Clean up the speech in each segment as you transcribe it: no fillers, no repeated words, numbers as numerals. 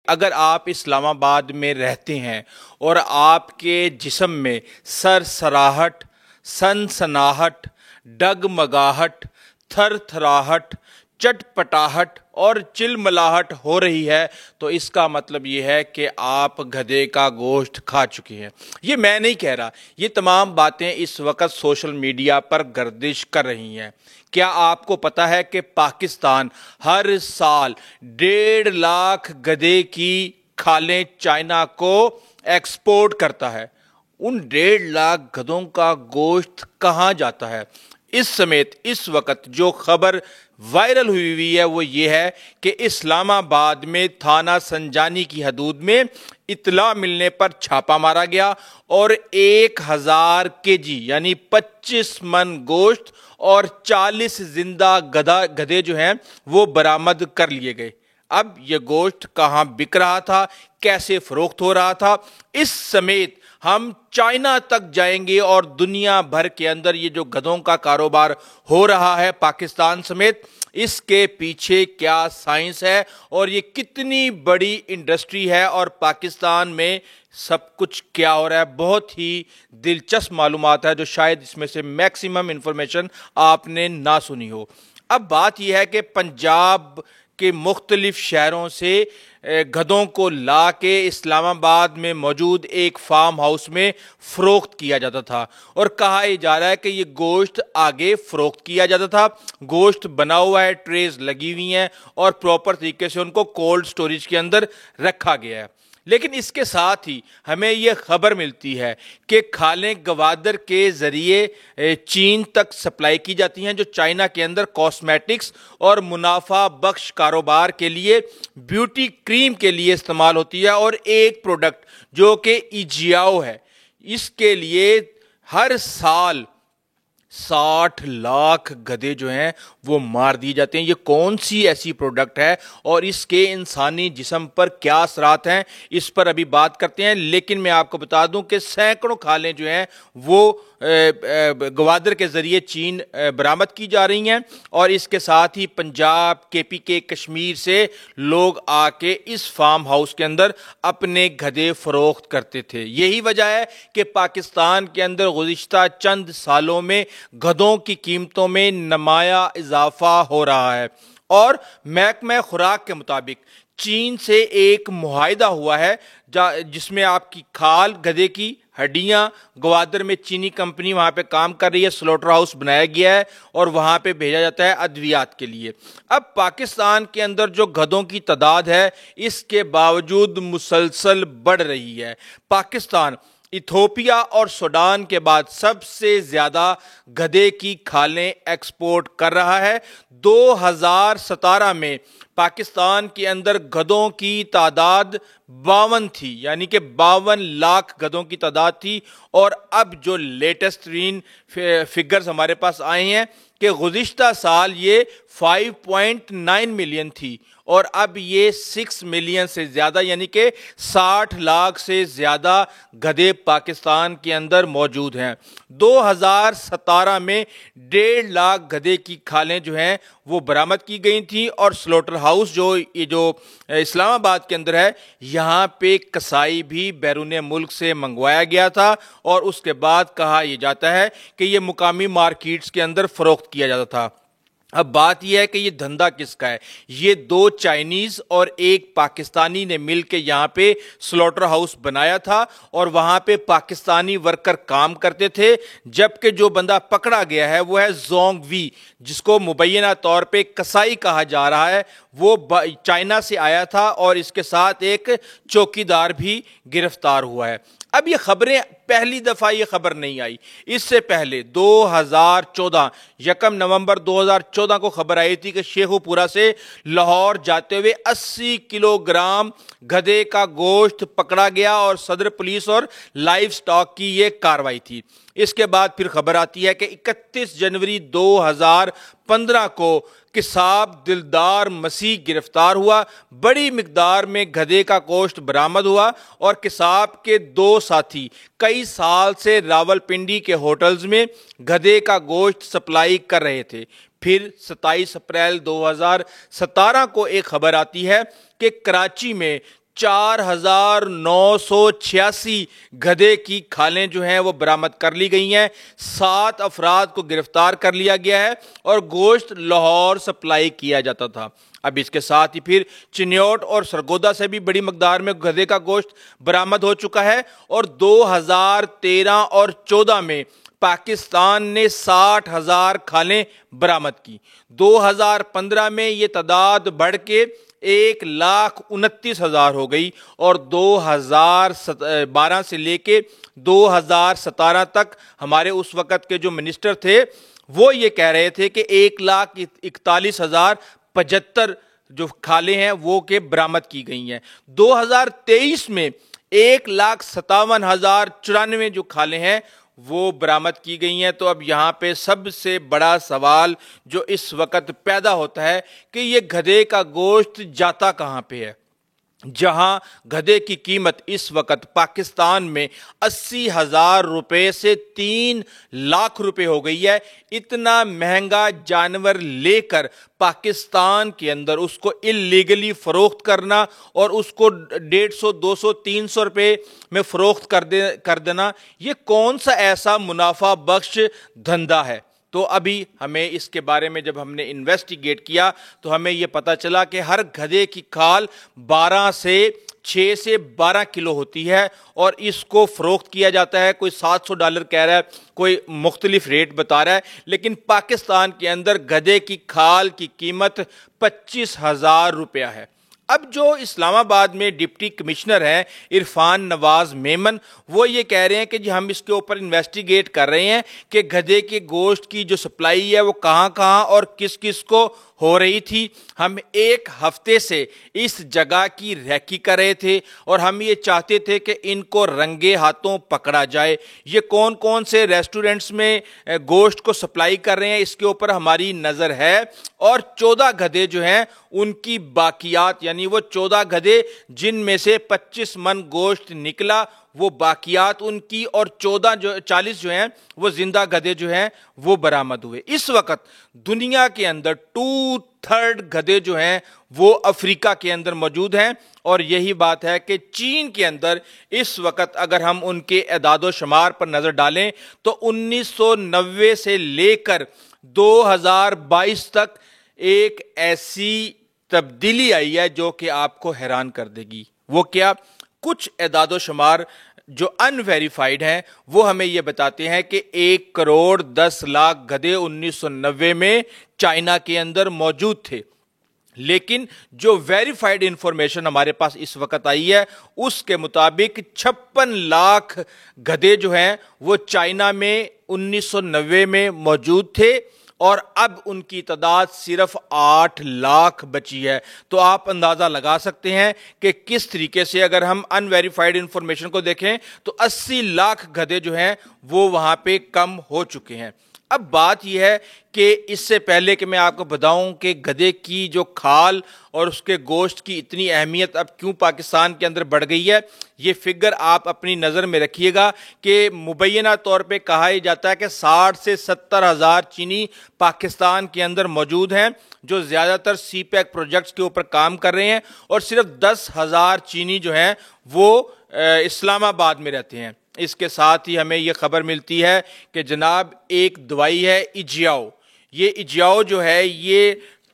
اگر آپ اسلام آباد میں رہتے ہیں اور آپ کے جسم میں سرسراہٹ، سنسناہٹ، ڈگمگاہٹ، تھر تھراہٹ، چٹپٹاہٹ اور چلملاہٹ ہو رہی ہے تو اس کا مطلب یہ ہے کہ آپ گدھے کا گوشت کھا چکے ہیں۔ یہ میں نہیں کہہ رہا، یہ تمام باتیں اس وقت سوشل میڈیا پر گردش کر رہی ہیں۔ کیا آپ کو پتا ہے کہ پاکستان ہر سال 1.5 لاکھ گدھے کی کھالیں چائنا کو ایکسپورٹ کرتا ہے؟ ان 1.5 لاکھ گدھوں کا گوشت کہاں جاتا ہے؟ اس سمیت اس وقت جو خبر وائرل ہوئی ہے وہ یہ ہے کہ اسلام آباد میں تھانہ سنجانی کی حدود میں اطلاع ملنے پر چھاپا مارا گیا اور 1000 kg یعنی 25 من گوشت اور 40 زندہ گدھے جو ہیں وہ برآمد کر لیے گئے۔ اب یہ گوشت کہاں بک رہا تھا، کیسے فروخت ہو رہا تھا، اس سمیت ہم چائنا تک جائیں گے اور دنیا بھر کے اندر یہ جو گدھوں کا کاروبار ہو رہا ہے پاکستان سمیت، اس کے پیچھے کیا سائنس ہے اور یہ کتنی بڑی انڈسٹری ہے اور پاکستان میں سب کچھ کیا ہو رہا ہے۔ بہت ہی دلچسپ معلومات ہے جو شاید اس میں سے میکسیمم انفارمیشن آپ نے نہ سنی ہو۔ اب بات یہ ہے کہ پنجاب کے مختلف شہروں سے گدھوں کو لا کے اسلام آباد میں موجود ایک فارم ہاؤس میں فروخت کیا جاتا تھا اور کہا یہ جا رہا ہے کہ یہ گوشت آگے فروخت کیا جاتا تھا۔ گوشت بنا ہوا ہے، ٹریز لگی ہوئی ہیں اور پراپر طریقے سے ان کو کولڈ سٹوریج کے اندر رکھا گیا ہے۔ لیکن اس کے ساتھ ہی ہمیں یہ خبر ملتی ہے کہ کھالیں گوادر کے ذریعے چین تک سپلائی کی جاتی ہیں، جو چائنا کے اندر کاسمیٹکس اور منافع بخش کاروبار کے لیے بیوٹی کریم کے لیے استعمال ہوتی ہے۔ اور ایک پروڈکٹ جو کہ ایجیاؤ ہے، اس کے لیے ہر سال 60 لاکھ گدھے جو ہیں وہ مار دیے جاتے ہیں۔ یہ کون سی ایسی پروڈکٹ ہے اور اس کے انسانی جسم پر کیا اثرات ہیں، اس پر ابھی بات کرتے ہیں۔ لیکن میں آپ کو بتا دوں کہ سینکڑوں کھالیں جو ہیں وہ گوادر کے ذریعے چین برآمد کی جا رہی ہیں اور اس کے ساتھ ہی پنجاب، KPK، کشمیر سے لوگ آ کے اس فارم ہاؤس کے اندر اپنے گدھے فروخت کرتے تھے۔ یہی وجہ ہے کہ پاکستان کے اندر گزشتہ چند سالوں میں گدھوں کی قیمتوں میں نمایاں اضافہ ہو رہا ہے۔ اور محکمہ خوراک کے مطابق چین سے ایک معاہدہ ہوا ہے جس میں آپ کی کھال، گدھے کی ہڈیاں گوادر میں چینی کمپنی وہاں پہ کام کر رہی ہے، سلوٹر ہاؤس بنایا گیا ہے اور وہاں پہ بھیجا جاتا ہے ادویات کے لیے۔ اب پاکستان کے اندر جو گدھوں کی تعداد ہے اس کے باوجود مسلسل بڑھ رہی ہے۔ پاکستان ایتھوپیا اور سوڈان کے بعد سب سے زیادہ گدھے کی کھالیں ایکسپورٹ کر رہا ہے۔ 2017 میں پاکستان کے اندر گدھوں کی تعداد 52 تھی، یعنی کہ 52 لاکھ گدھوں کی تعداد تھی، اور اب جو لیٹسٹ فگرز ہمارے پاس آئے ہیں کہ گزشتہ سال یہ 5.9 ملین تھی اور اب یہ 6 ملین سے زیادہ یعنی کہ 60 لاکھ سے زیادہ گدھے پاکستان کے اندر موجود ہیں۔ 2017 میں 1.5 لاکھ گدھے کی کھالیں جو ہیں وہ برآمد کی گئی تھیں اور سلوٹر ہاؤس جو اسلام آباد کے اندر ہے یہاں پہ کسائی بھی بیرون ملک سے منگوایا گیا تھا اور اس کے بعد کہا یہ جاتا ہے کہ یہ مقامی مارکیٹس کے اندر فروخت کیا جاتا تھا۔ اب بات یہ ہے کہ یہ دھندا کس کا ہے؟ یہ 2 چائنیز اور ایک پاکستانی نے مل کے یہاں پہ سلوٹر ہاؤس بنایا تھا اور وہاں پہ پاکستانی ورکر کام کرتے تھے، جبکہ جو بندہ پکڑا گیا ہے وہ ہے زونگ وی، جس کو مبینہ طور پہ کسائی کہا جا رہا ہے۔ وہ چائنا سے آیا تھا اور اس کے ساتھ ایک چوکیدار بھی گرفتار ہوا ہے۔ اب یہ خبریں پہلی دفعہ یہ خبر نہیں آئی، اس سے پہلے 2014 1 نومبر 2014 کو خبر آئی تھی کہ شیخو پورہ سے لاہور جاتے ہوئے 80 کلو گرام گدھے کا گوشت پکڑا گیا اور صدر پولیس اور لائف سٹاک کی یہ کارروائی تھی۔ اس کے بعد پھر خبر آتی ہے کہ 31 جنوری 2015 کو قصاب دلدار مسیح گرفتار ہوا، بڑی مقدار میں گدھے کا گوشت برآمد ہوا اور قصاب کے 2 ساتھی کئی سال سے راولپنڈی کے ہوٹلز میں گدھے کا گوشت سپلائی کر رہے تھے۔ پھر 27 اپریل 2017 کو ایک خبر آتی ہے کہ کراچی میں 4986 گدھے کی کھالیں جو ہیں وہ برآمد کر لی گئی ہیں، 7 افراد کو گرفتار کر لیا گیا ہے اور گوشت لاہور سپلائی کیا جاتا تھا۔ اب اس کے ساتھ ہی پھر چنیوٹ اور سرگودا سے بھی بڑی مقدار میں گدھے کا گوشت برآمد ہو چکا ہے، اور 2013 اور 14 میں پاکستان نے 60,000 کھالیں برآمد کی۔ 2015 میں یہ تعداد بڑھ کے 1,29,000 ہو گئی، اور 2012 سے لے کے 2017 تک ہمارے اس وقت کے جو منسٹر تھے وہ یہ کہہ رہے تھے کہ 1,41,075 جو کھالیں ہیں وہ کہ برآمد کی گئی ہیں۔ 2023 میں 1,57,094 جو کھالیں ہیں وہ برآمد کی گئی ہیں۔ تو اب یہاں پہ سب سے بڑا سوال جو اس وقت پیدا ہوتا ہے کہ یہ گدھے کا گوشت جاتا کہاں پہ ہے؟ جہاں گدھے کی قیمت اس وقت پاکستان میں 80,000 روپے سے 3 لاکھ روپے ہو گئی ہے۔ اتنا مہنگا جانور لے کر پاکستان کے اندر اس کو اللیگلی فروخت کرنا اور اس کو 150, 200, 300 روپے میں فروخت کر دینا، یہ کون سا ایسا منافع بخش دھندا ہے؟ تو ابھی ہمیں اس کے بارے میں جب ہم نے انویسٹیگیٹ کیا تو ہمیں یہ پتا چلا کہ ہر گدھے کی کھال 6 سے 12 کلو ہوتی ہے، اور اس کو فروخت کیا جاتا ہے۔ کوئی $700 کہہ رہا ہے، کوئی مختلف ریٹ بتا رہا ہے، لیکن پاکستان کے اندر گدھے کی کھال کی قیمت 25,000 روپیہ ہے۔ اب جو اسلام آباد میں ڈپٹی کمشنر ہیں عرفان نواز میمن، وہ یہ کہہ رہے ہیں کہ جی ہم اس کے اوپر انویسٹیگیٹ کر رہے ہیں کہ گدھے کے گوشت کی جو سپلائی ہے وہ کہاں کہاں اور کس کس کو ہو رہی تھی۔ ہم 1 ہفتے سے اس جگہ کی ریکی کر رہے تھے اور ہم یہ چاہتے تھے کہ ان کو رنگے ہاتھوں پکڑا جائے۔ یہ کون کون سے ریسٹورنٹس میں گوشت کو سپلائی کر رہے ہیں اس کے اوپر ہماری نظر ہے، اور 14 گدھے جو ہیں ان کی باقیات، یعنی وہ 14 گدھے جن میں سے 25 من گوشت نکلا، وہ باقیات ان کی، اور 40 جو ہیں وہ زندہ گدھے جو ہیں وہ برآمد ہوئے۔ اس وقت دنیا کے اندر 2/3 گدھے جو ہیں وہ افریقہ کے اندر موجود ہیں، اور یہی بات ہے کہ چین کے اندر اس وقت اگر ہم ان کے اعداد و شمار پر نظر ڈالیں تو 1990 سے لے کر 2022 تک ایک ایسی تبدیلی آئی ہے جو کہ آپ کو حیران کر دے گی۔ وہ کیا؟ کچھ اعداد و شمار جو ان ویریفائڈ ہیں وہ ہمیں یہ بتاتے ہیں کہ 1,10,00,000 گدھے 1990 میں چائنا کے اندر موجود تھے، لیکن جو ویریفائڈ انفارمیشن ہمارے پاس اس وقت آئی ہے اس کے مطابق 56 لاکھ گدھے جو ہیں وہ چائنا میں 1990 میں موجود تھے، اور اب ان کی تعداد صرف 8 لاکھ بچی ہے۔ تو آپ اندازہ لگا سکتے ہیں کہ کس طریقے سے اگر ہم ان ویریفائڈ انفارمیشن کو دیکھیں تو 80 لاکھ گدھے جو ہیں وہ وہاں پہ کم ہو چکے ہیں۔ اب بات یہ ہے کہ اس سے پہلے کہ میں آپ کو بتاؤں کہ گدھے کی جو کھال اور اس کے گوشت کی اتنی اہمیت اب کیوں پاکستان کے اندر بڑھ گئی ہے، یہ فگر آپ اپنی نظر میں رکھیے گا کہ مبینہ طور پہ کہا ہی جاتا ہے کہ 60 سے 70 ہزار چینی پاکستان کے اندر موجود ہیں جو زیادہ تر سی پیک پروجیکٹس کے اوپر کام کر رہے ہیں، اور صرف 10,000 چینی جو ہیں وہ اسلام آباد میں رہتے ہیں۔ اس کے ساتھ ہی ہمیں یہ خبر ملتی ہے کہ جناب ایک دوائی ہے ایجیاؤ، یہ ایجیاؤ جو ہے یہ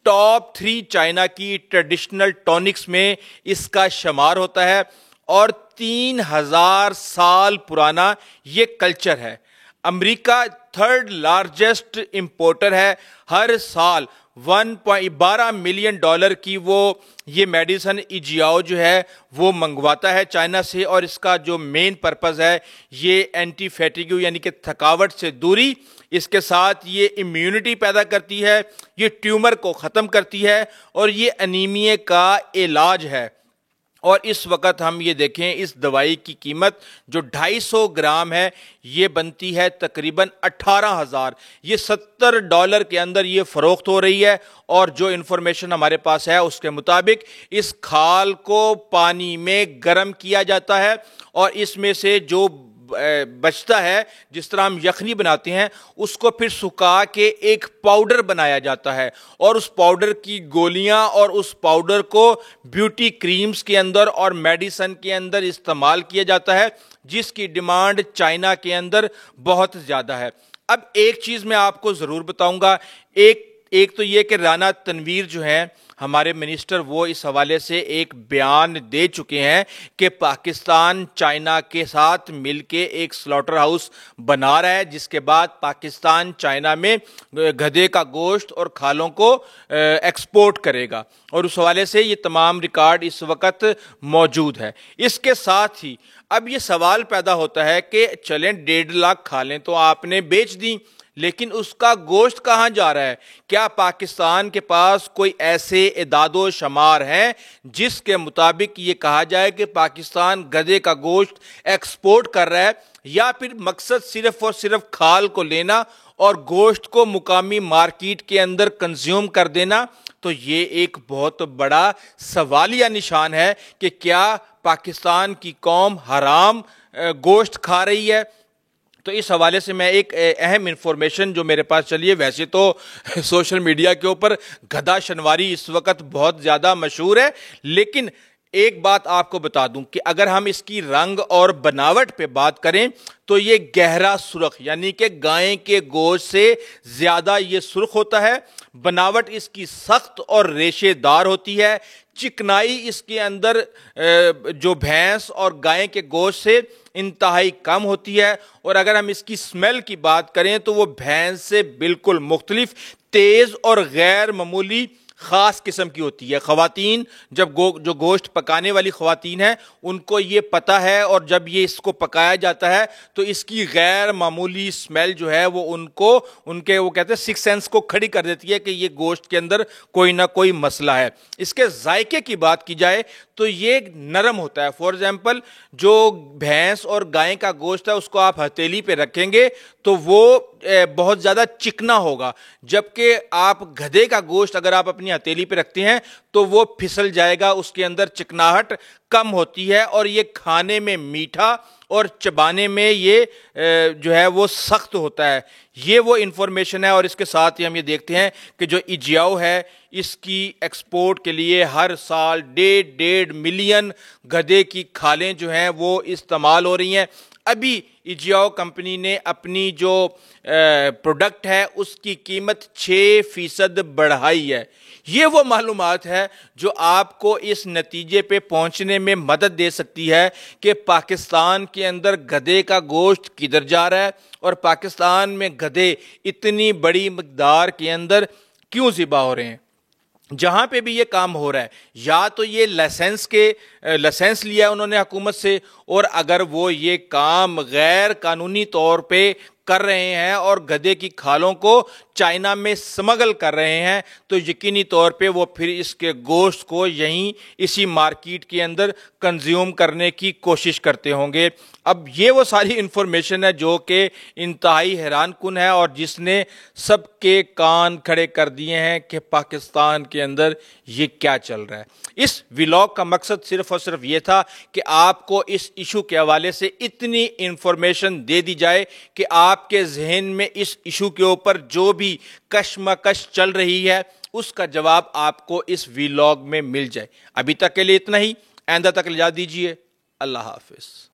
ٹاپ 3 چائنا کی ٹریڈیشنل ٹونکس میں اس کا شمار ہوتا ہے، اور 3,000 سال پرانا یہ کلچر ہے۔ امریکہ 3rd لارجسٹ امپورٹر ہے، ہر سال $12 ملین کی وہ یہ میڈیسن ایجیاؤ جو ہے وہ منگواتا ہے چائنا سے، اور اس کا جو مین پرپز ہے یہ اینٹی فیٹیگو یعنی کہ تھکاوٹ سے دوری، اس کے ساتھ یہ امیونٹی پیدا کرتی ہے، یہ ٹیومر کو ختم کرتی ہے، اور یہ انیمیا کا علاج ہے۔ اور اس وقت ہم یہ دیکھیں اس دوائی کی قیمت جو 250 گرام ہے یہ بنتی ہے تقریباً 18,000، یہ $70 کے اندر یہ فروخت ہو رہی ہے، اور جو انفارمیشن ہمارے پاس ہے اس کے مطابق اس کھال کو پانی میں گرم کیا جاتا ہے، اور اس میں سے جو بچتا ہے، جس طرح ہم یخنی بناتے ہیں، اس کو پھر سکھا کے ایک پاؤڈر بنایا جاتا ہے، اور اس پاؤڈر کی گولیاں اور اس پاؤڈر کو بیوٹی کریمز کے اندر اور میڈیسن کے اندر استعمال کیا جاتا ہے، جس کی ڈیمانڈ چائنا کے اندر بہت زیادہ ہے۔ اب ایک چیز میں آپ کو ضرور بتاؤں گا، ایک تو یہ کہ رانا تنویر جو ہیں ہمارے منسٹر، وہ اس حوالے سے ایک بیان دے چکے ہیں کہ پاکستان چائنا کے ساتھ مل کے ایک سلاٹر ہاؤس بنا رہا ہے، جس کے بعد پاکستان چائنا میں گدھے کا گوشت اور کھالوں کو ایکسپورٹ کرے گا، اور اس حوالے سے یہ تمام ریکارڈ اس وقت موجود ہے۔ اس کے ساتھ ہی اب یہ سوال پیدا ہوتا ہے کہ چلیں 1.5 لاکھ کھالیں تو آپ نے بیچ دیں، لیکن اس کا گوشت کہاں جا رہا ہے؟ کیا پاکستان کے پاس کوئی ایسے اعداد و شمار ہیں جس کے مطابق یہ کہا جائے کہ پاکستان گدھے کا گوشت ایکسپورٹ کر رہا ہے، یا پھر مقصد صرف اور صرف کھال کو لینا اور گوشت کو مقامی مارکیٹ کے اندر کنزیوم کر دینا؟ تو یہ ایک بہت بڑا سوالیہ نشان ہے کہ کیا پاکستان کی قوم حرام گوشت کھا رہی ہے؟ تو اس حوالے سے میں ایک اہم انفارمیشن جو میرے پاس چلی ہے، ویسے تو سوشل میڈیا کے اوپر گدھا شنواری اس وقت بہت زیادہ مشہور ہے، لیکن ایک بات آپ کو بتا دوں کہ اگر ہم اس کی رنگ اور بناوٹ پہ بات کریں تو یہ گہرا سرخ، یعنی کہ گائے کے گوشت سے زیادہ یہ سرخ ہوتا ہے، بناوٹ اس کی سخت اور ریشے دار ہوتی ہے، چکنائی اس کے اندر جو بھینس اور گائے کے گوشت سے انتہائی کم ہوتی ہے، اور اگر ہم اس کی سمیل کی بات کریں تو وہ بھینس سے بالکل مختلف، تیز اور غیر معمولی خاص قسم کی ہوتی ہے۔ خواتین جو گوشت پکانے والی خواتین ہیں ان کو یہ پتہ ہے، اور جب یہ اس کو پکایا جاتا ہے تو اس کی غیر معمولی سمیل جو ہے وہ ان کے وہ کہتے ہیں سکس سینس کو کھڑی کر دیتی ہے کہ یہ گوشت کے اندر کوئی نہ کوئی مسئلہ ہے۔ اس کے ذائقے کی بات کی جائے تو یہ نرم ہوتا ہے۔ فار ایگزامپل جو بھینس اور گائے کا گوشت ہے اس کو آپ ہتھیلی پہ رکھیں گے تو وہ بہت زیادہ چکنا ہوگا، جبکہ آپ گدھے کا گوشت اگر آپ اپنی ہتھیلی پہ رکھتے ہیں تو وہ پھسل جائے گا، اس کے اندر چکناہٹ کم ہوتی ہے، اور یہ کھانے میں میٹھا اور چبانے میں یہ جو ہے وہ سخت ہوتا ہے۔ یہ وہ انفارمیشن ہے، اور اس کے ساتھ ہی ہم یہ دیکھتے ہیں کہ جو ایجیاؤ ہے اس کی ایکسپورٹ کے لیے ہر سال 1.5 ملین گدھے کی کھالیں جو ہیں وہ استعمال ہو رہی ہیں۔ ابھی ایجیاؤ کمپنی نے اپنی جو پروڈکٹ ہے اس کی قیمت 6% بڑھائی ہے۔ یہ وہ معلومات ہے جو آپ کو اس نتیجے پہ پہنچنے میں مدد دے سکتی ہے کہ پاکستان کے اندر گدھے کا گوشت کدھر جا رہا ہے، اور پاکستان میں گدھے اتنی بڑی مقدار کے اندر کیوں ذبح ہو رہے ہیں۔ جہاں پہ بھی یہ کام ہو رہا ہے، یا تو یہ لائسنس لیا ہے انہوں نے حکومت سے، اور اگر وہ یہ کام غیر قانونی طور پہ کر رہے ہیں اور گدھے کی کھالوں کو چائنا میں سمگل کر رہے ہیں، تو یقینی طور پہ وہ پھر اس کے گوشت کو یہیں اسی مارکیٹ کے اندر کنزیوم کرنے کی کوشش کرتے ہوں گے۔ اب یہ وہ ساری انفارمیشن ہے جو کہ انتہائی حیران کن ہے، اور جس نے سب کے کان کھڑے کر دیے ہیں کہ پاکستان کے اندر یہ کیا چل رہا ہے۔ اس ولاگ کا مقصد صرف اور صرف یہ تھا کہ آپ کو اس ایشو کے حوالے سے اتنی انفارمیشن دے دی جائے کہ آپ کے ذہن میں اس ایشو کے اوپر جو بھی کشمکش چل رہی ہے اس کا جواب آپ کو اس ولاگ میں مل جائے۔ ابھی تک کے لیے اتنا ہی، آئندہ تک اجازت دیجیے، اللہ حافظ۔